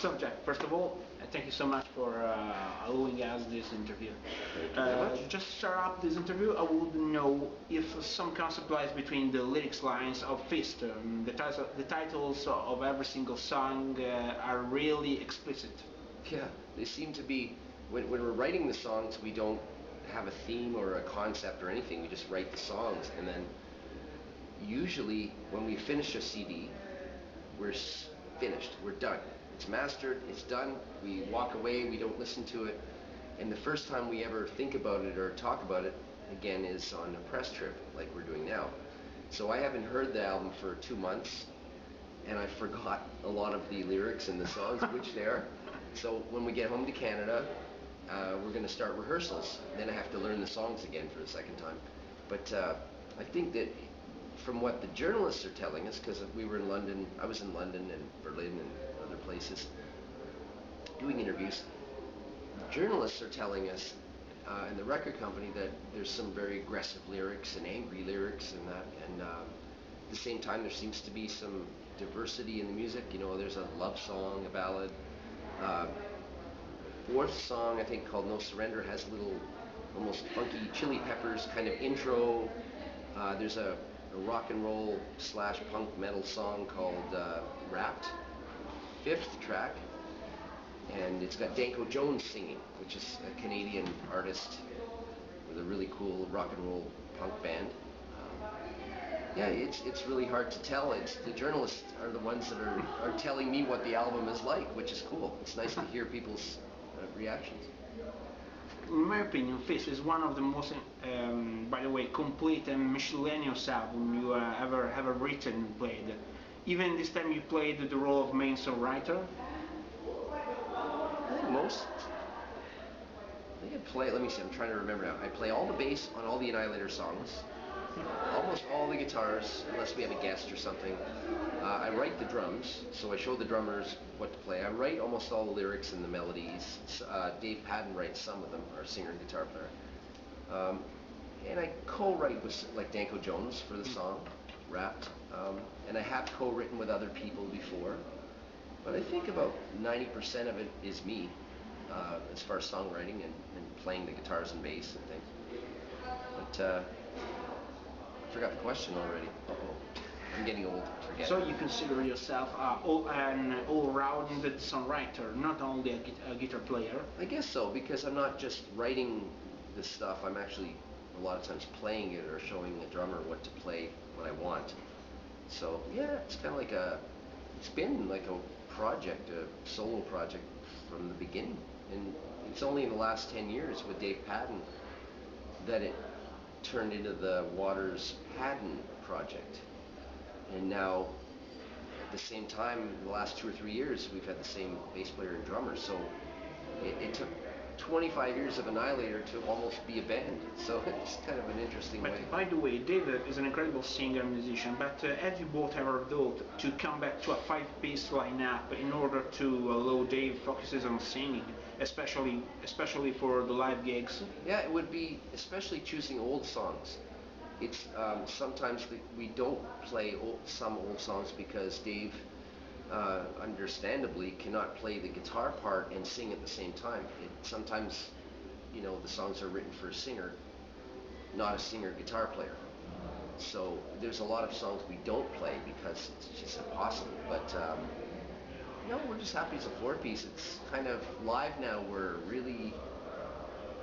So Jack, first of all, thank you so much for allowing us this interview. Thank you very much. Just to start up this interview, I would know if some concept lies between the lyrics lines of Fist. The titles of every single song are really explicit. Yeah, they seem to be, when we're writing the songs, we don't have a theme or a concept or anything. We just write the songs, and then usually when we finish a CD, we're finished, we're done. It's mastered, it's done, we walk away, we don't listen to it, and the first time we ever think about it or talk about it again is on a press trip like we're doing now. So I haven't heard the album for 2 months, and I forgot a lot of the lyrics and the songs, which they are. So when we get home to Canada, we're going to start rehearsals. Then I have to learn the songs again for the second time. But I think that from what the journalists are telling us, because we were in London, I was in London and Berlin and other places doing interviews, journalists are telling us and the record company that there's some very aggressive lyrics and angry lyrics and that, and at the same time there seems to be some diversity in the music. You know, there's a love song, a ballad. Fourth song, I think, called No Surrender, has a little almost funky Chili Peppers kind of intro. There's a rock and roll / punk metal song called Wrapped, fifth track, and it's got Danko Jones singing, which is a Canadian artist with a really cool rock and roll punk band. Yeah, it's really hard to tell. The journalists are the ones that are telling me what the album is like, which is cool. It's nice to hear people's reactions. In my opinion, Fist is one of the most, by the way, complete and miscellaneous album you ever written and played. Even this time you played the role of main songwriter. I think I play, let me see, I'm trying to remember now. I play all the bass on all the Annihilator songs, almost all the guitars, unless we have a guest or something. I write the drums, so I show the drummers what to play. I write almost all the lyrics and the melodies. Dave Padden writes some of them, our singer and guitar player. And I co-write with like Danko Jones for the song, Wrapped. And I have co-written with other people before. But I think about 90% of it is me, as far as songwriting and playing the guitars and bass and things. But I forgot the question already. I'm getting old. Forget. So you consider yourself an all-rounded songwriter, not only a guitar player? I guess so, because I'm not just writing the stuff, I'm actually a lot of times playing it or showing the drummer what to play when I want. So yeah, it's kind of like it's been like a project, a solo project from the beginning. And it's only in the last 10 years with Dave Padden that it turned into the Waters Padden project. And now, at the same time, in the last 2 or 3 years, we've had the same bass player and drummer. So it took 25 years of Annihilator to almost be a band. So it's kind of an interesting way. By the way, David is an incredible singer and musician, but have you both ever thought to come back to a 5-piece lineup in order to allow Dave focuses on singing, especially for the live gigs? Yeah, it would be, especially choosing old songs. It's sometimes we don't play some old songs because Dave, understandably, cannot play the guitar part and sing at the same time. Sometimes, you know, the songs are written for a singer, not a singer-guitar player. So there's a lot of songs we don't play because it's just impossible. But no, we're just happy it's a 4-piece. It's kind of live now. We're really,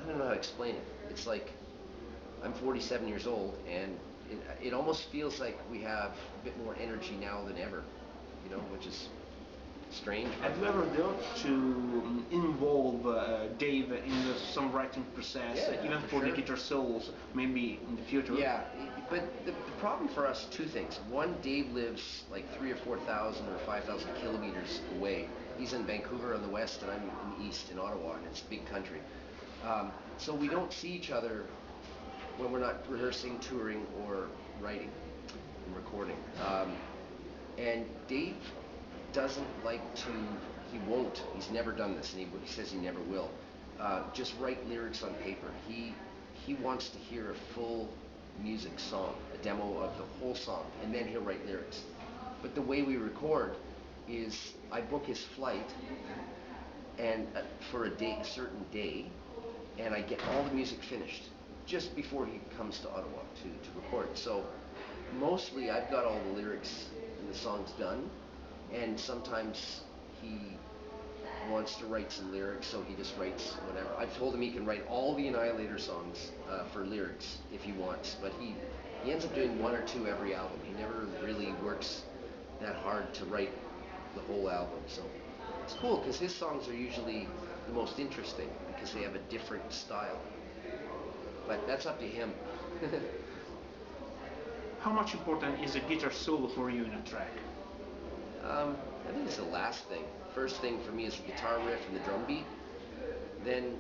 I don't know how to explain it. It's like I'm 47 years old, and it almost feels like we have a bit more energy now than ever, you know, which is strange. Have you ever thought to involve Dave in the songwriting process, even for the guitar solos, maybe in the future? Yeah, but the problem for us, 2 things. One, Dave lives like 3,000 or 4,000 or 5,000 kilometers away. He's in Vancouver on the west, and I'm in the east in Ottawa, and it's a big country. So we don't see each other when we're not rehearsing, touring, or writing and recording. And Dave doesn't like to, he's never done this, and he says he never will, just write lyrics on paper. He wants to hear a full music song, a demo of the whole song, and then he'll write lyrics. But the way we record, is I book his flight and for a certain day, and I get all the music finished just before he comes to Ottawa to record. So mostly I've got all the lyrics and the songs done, and sometimes he wants to write some lyrics, so he just writes whatever. I've told him he can write all the Annihilator songs for lyrics if he wants, but he ends up doing one or two every album. He never really works that hard to write the whole album. So it's cool because his songs are usually the most interesting because they have a different style. But that's up to him. How much important is a guitar solo for you in a track? I think it's the last thing. First thing for me is the guitar riff and the drum beat. Then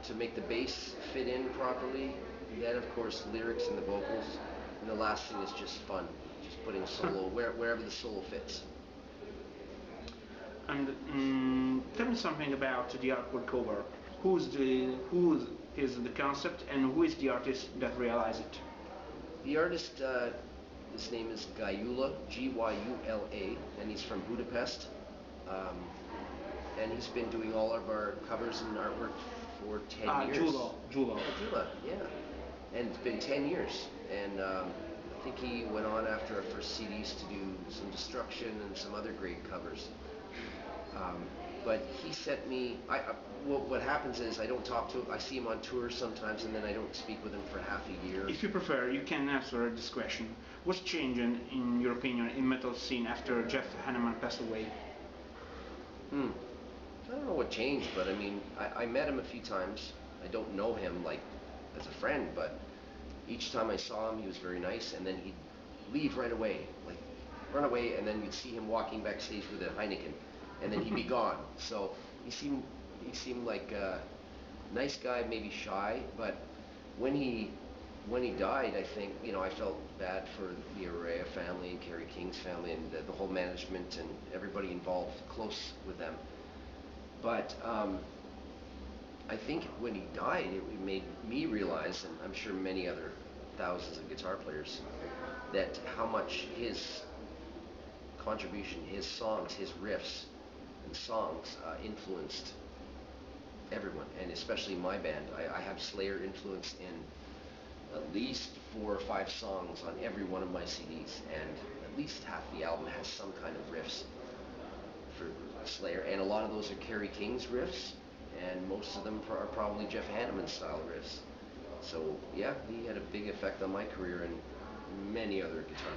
to make the bass fit in properly. Then of course lyrics and the vocals. And the last thing is just fun. Just putting solo wherever the solo fits. And tell me something about the artwork cover. Who is the concept and who is the artist that realized it? The artist, his name is Gyula, Gyula, and he's from Budapest. And he's been doing all of our covers and artwork for 10 years. Gyula. Gyula, yeah. And it's been 10 years. And I think he went on after our first CDs to do some Destruction and some other great covers. But he sent me, what happens is I don't talk to him, I see him on tour sometimes and then I don't speak with him for half a year. If you prefer, you can answer this question. What's changed, in your opinion, in metal scene after Jeff Hanneman passed away? I don't know what changed, but I mean, I met him a few times. I don't know him like as a friend, but each time I saw him, he was very nice, and then he'd leave right away, like run away, and then you'd see him walking backstage with a Heineken, and then he'd be gone. So he seemed like a nice guy, maybe shy, but when he died, I think, I felt bad for the Araya family and Kerry King's family and the whole management and everybody involved close with them. But I think when he died, it made me realize, and I'm sure many other thousands of guitar players, that how much his contribution, his songs, his riffs and songs influenced everyone, and especially my band. I have Slayer influence in at least 4 or 5 songs on every one of my CDs, and at least half the album has some kind of riffs for Slayer, and a lot of those are Kerry King's riffs, and most of them are probably Jeff Hanneman style riffs. So yeah, he had a big effect on my career and many other guitar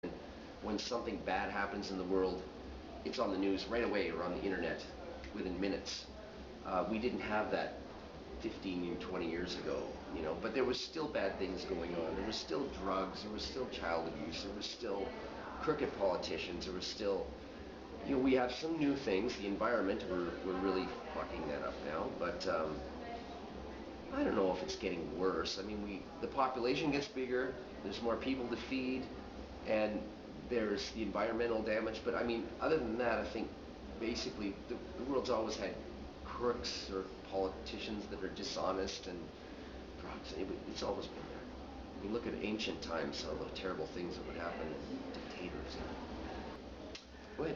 players. When something bad happens in the world, it's on the news right away or on the internet within minutes. We didn't have that 15 or 20 years ago, but there was still bad things going on. There was still drugs, there was still child abuse, there was still crooked politicians, there was still, we have some new things. The environment, we're really fucking that up now, but I don't know if it's getting worse. I mean, the population gets bigger, there's more people to feed, and there's the environmental damage, but I mean, other than that, I think basically the world's always had crooks or politicians that are dishonest and drugs. It's always been there. You look at ancient times, some of the terrible things that would happen, dictators.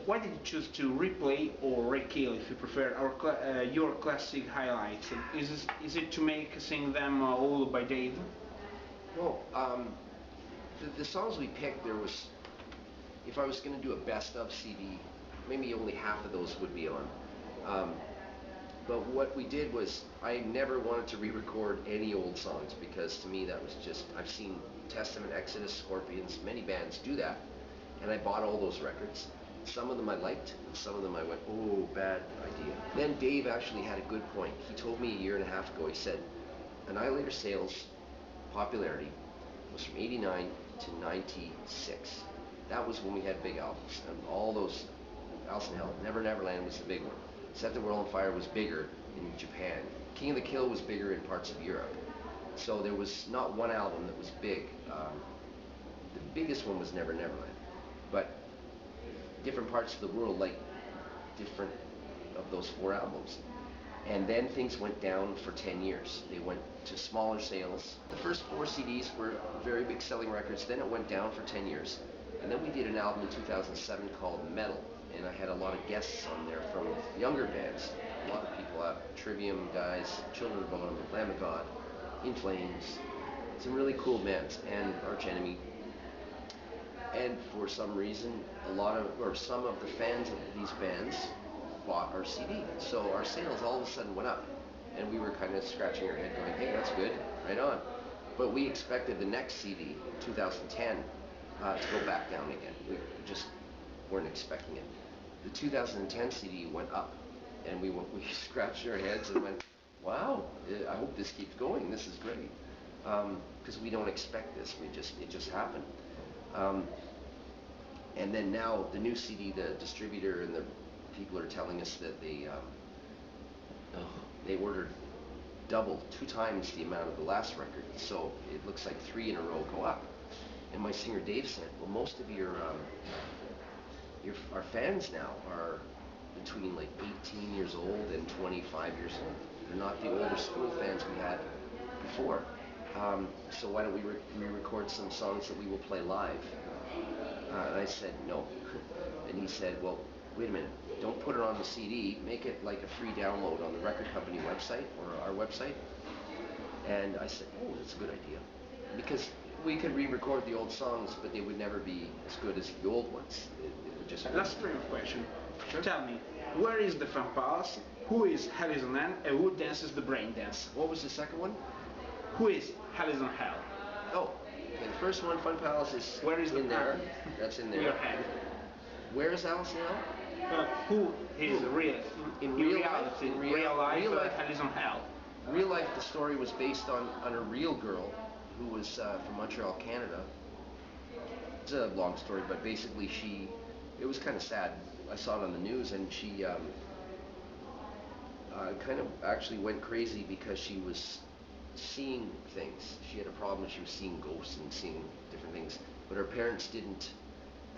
Why did you choose to replay or rekill, if you prefer, your classic highlights? Is it to sing them all by Dave? Well, the songs we picked, if I was going to do a best of CD, maybe only half of those would be on. But what we did was, I never wanted to re-record any old songs because to me that was just, I've seen Testament, Exodus, Scorpions, many bands do that, and I bought all those records. Some of them I liked, and some of them I went, oh, bad idea. Then Dave actually had a good point. He told me a year and a half ago, he said, Annihilator sales popularity was from 89 to 96. That was when we had big albums, and all those, Alice in Hell, Never Neverland was the big one. Set the World on Fire was bigger in Japan. King of the Kill was bigger in parts of Europe. So there was not one album that was big. The biggest one was Never Neverland. But different parts of the world like different of those 4 albums. And then things went down for 10 years. They went to smaller sales. The first 4 CDs were very big selling records. Then it went down for 10 years. And then we did an album in 2007 called Metal. And I had a lot of guests on there from younger bands. A lot of people, Trivium guys, Children of Bodom, Lamb of God, In Flames, some really cool bands, and Arch Enemy. And for some reason, some of the fans of these bands bought our CD. So our sales all of a sudden went up. And we were kind of scratching our head going, hey, that's good, right on. But we expected the next CD, 2010, to go back down again. We just weren't expecting it. The 2010 CD went up, and we scratched our heads and went, wow, I hope this keeps going. This is great. Because we don't expect this. It just happened. And then now the new CD, the distributor and the people are telling us that they ordered double, 2 times the amount of the last record. So it looks like 3 in a row go up. And my singer Dave said, well, most of our fans now are between like 18 years old and 25 years old. They're not the older school fans we had before. So why don't we re-record some songs that we will play live? And I said, no. And he said, well, wait a minute, don't put it on the CD, make it like a free download on the record company website or our website. And I said, oh, that's a good idea. Because we could re-record the old songs, but they would never be as good as the old ones. It would just... Last stream of question. Sure. Tell me, where is the Fun Palace? Who is Hell is on End? And who dances the brain dance? What was the second one? Who is Hell is on Hell? Oh, okay, the first one, Fun Palace, is where is in the there. That's in there. Your head. Where is Alice now? Who is real? In real reality, life? real life, Hell is on Hell. In real life, the story was based on a real girl who was from Montreal, Canada. It's a long story, but basically it was kind of sad. I saw it on the news, and she kind of actually went crazy because she was seeing things. She had a problem. She was seeing ghosts and seeing different things, but her parents didn't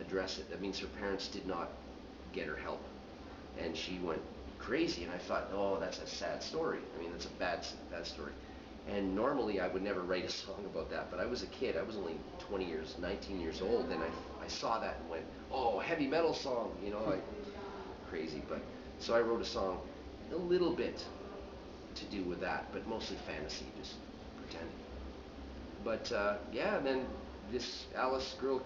address it. That means her parents did not get her help, and she went crazy. And I thought, oh, that's a sad story. I mean, that's a bad story. And normally I would never write a song about that, but I was a kid. I was only 19 years old, and I saw that and went, oh, heavy metal song, like crazy. But so I wrote a song, a little bit to do with that, but mostly fantasy, just pretending. But yeah, and then this Alice girl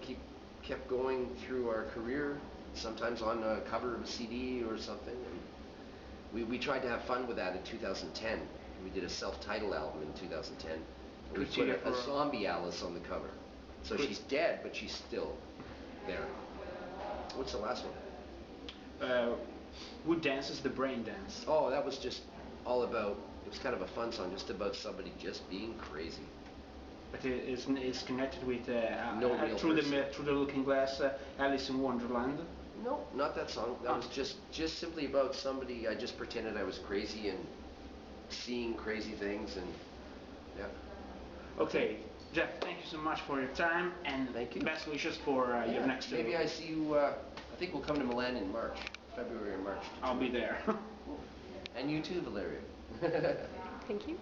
kept going through our career, sometimes on a cover of a CD or something. And we tried to have fun with that in 2010. We did a self-titled album in 2010. And we put a zombie Alice on the cover. So she's dead, but she's still there. What's the last one? Who dances the brain dance? Oh, that was just all about, it was kind of a fun song, just about somebody just being crazy. But it's connected with no real through the Looking Glass, Alice in Wonderland. No, not that song. That was just simply about somebody. I just pretended I was crazy and seeing crazy things, and yeah. Okay, Jeff, thank you so much for your time, and thank you. Best wishes for your next tour. Maybe I see you. I think we'll come to Milan in March, February or March. I'll be there. And you too, Valeria. Thank you.